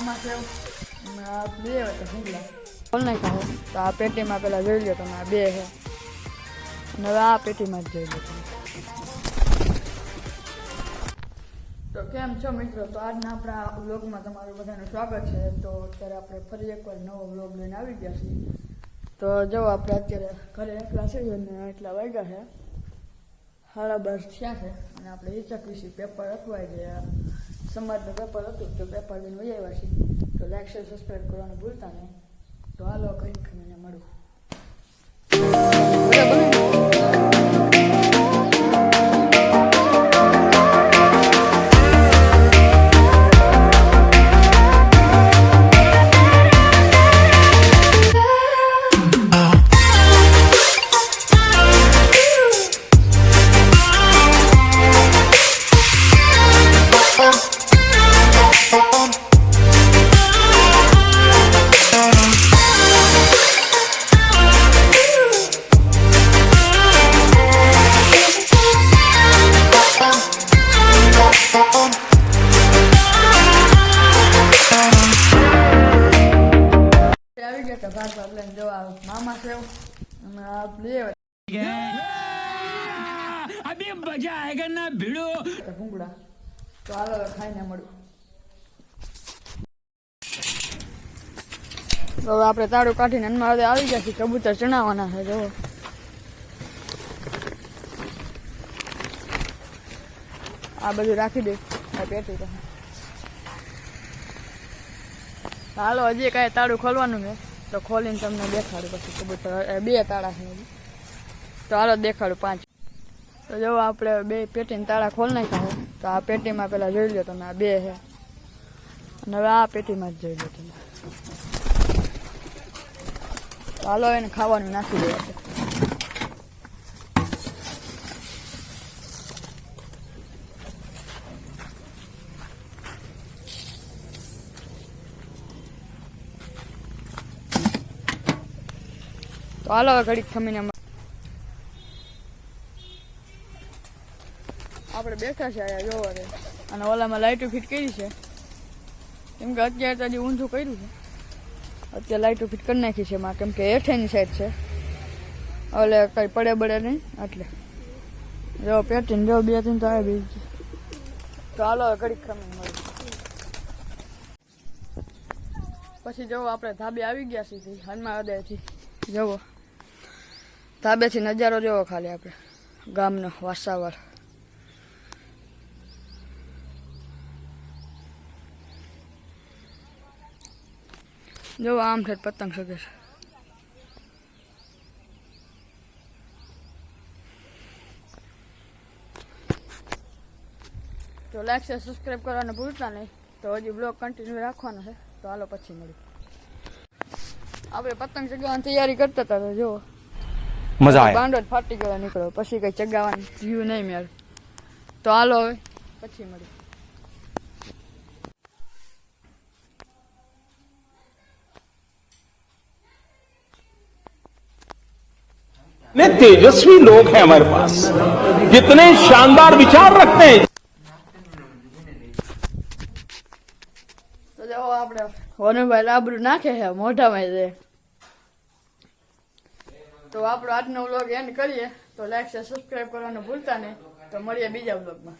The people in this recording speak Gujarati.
મામા સેવ બે હતા ભૂંગળા ખોલ નહીં ખાઓ તો આ પેટીમાં પેલા જોઈ લો તમે આ બે છે અને હવે આ પેટીમાં જ જોઈ લો તમે. તો કેમ છો મિત્રો? તો આજના આપણા વ્લોગમાં તમારું બધાનું સ્વાગત છે. તો અત્યારે આપણે ફરી એકવાર નવો વ્લોગ લઈને આવી ગયા છીએ. તો જો આપણે અત્યારે ઘરે એકલા છીએ અને એટલા વાગ્યા છે 12:30 થયા છે અને આપણે હિચક વિશે પેપર અખવાઈ ગયા. સમાજનું પેપર હતું તો પેપર લઈને વહી આવ્યા છીએ. તો લાઈક શેર સબસ્ક્રાઈબ કરવાનું ભૂલતા નહીં. તો હાલો કંઈક મને મળું. मामा सेव अभी मजा आएगा ना भिड़ो भूंगड़ा तो हालो खाई ने मळ्યું. તો આપણે તાળું કાઢીને હનુમાન આવી ગયા છીએ. કબૂતર ચણાવવાના છે. જો આ બધું રાખી દે આ પેટી તો. હાલો હજી કાંઈ તાળું ખોલવાનું છે તો ખોલીને તમને દેખાડું. પછી કબૂતર બે તાળા છે તો હાલો દેખાડું 5. તો જો આપણે બે પેટીને તાળા ખોલ નાખ્યા. તો આ પેટીમાં પેલા જોઈ લો તમે આ બે છે અને હવે આ પેટીમાં જ જોઈ લો તમે. તો હાલો એને ખાવાનું નાખી દે આપણે. તો હાલો ઘડીક ખમીને આપણે બેઠા છે આયા જોવા રે. અને ઓલામાં લાઇટો ફિટ કરી છે કેમ કે અત્યારે તો હજી ઊંધું કર્યું છે. અત્યારે લાઇટો ફિટ કરી નાખી છે એમાં કેમ કે હેઠેની સાઈડ છે ઓલે કંઈ પડે બળે નહીં એટલે. જો પેટીને જો 2-3 તો આવી ગઈ. તો હાલો ઘડીક ખમીને મળી. પછી જો આપણે ધાબે આવી ગયા છીએ હનુમાન હૃદયથી. જુઓ ધાબેથી નજારો જોવો ખાલી આપણે ગામનો વાસાવળ. જો આમ છે પતંગ શકે છે. તો લાઈક શેર સબસ્ક્રાઈબ કરવાનું ભૂલતા નહીં. તો હજી બ્લોગ કન્ટિન્યુ રાખવાનો છે. તો હાલો પછી મળી. આપણે પતંગ ચગાવવાની તૈયારી કરતા હતા તો જો મજા આવે. બાંડો જ ફાટી ગયો નીકળ્યો. પછી કઈ ચગાવવાની વ્યૂ નહીં મેળ. તો હાલો હવે પછી મળી. कितने तेजस्वी लोग हैं हमारे पास, कितने शानदार विचार रखते हैं. તો જો આપણે હોનુભાઈ લાબરું નાખે છે મોઢામાં છે. તો આપણો આજનો વ્લોગ એન્ડ કરીએ. તો લાઈક શેર સબસ્ક્રાઈબ કરવાનું ભૂલતા નહીં. તો મળીએ બીજા વ્લોગમાં.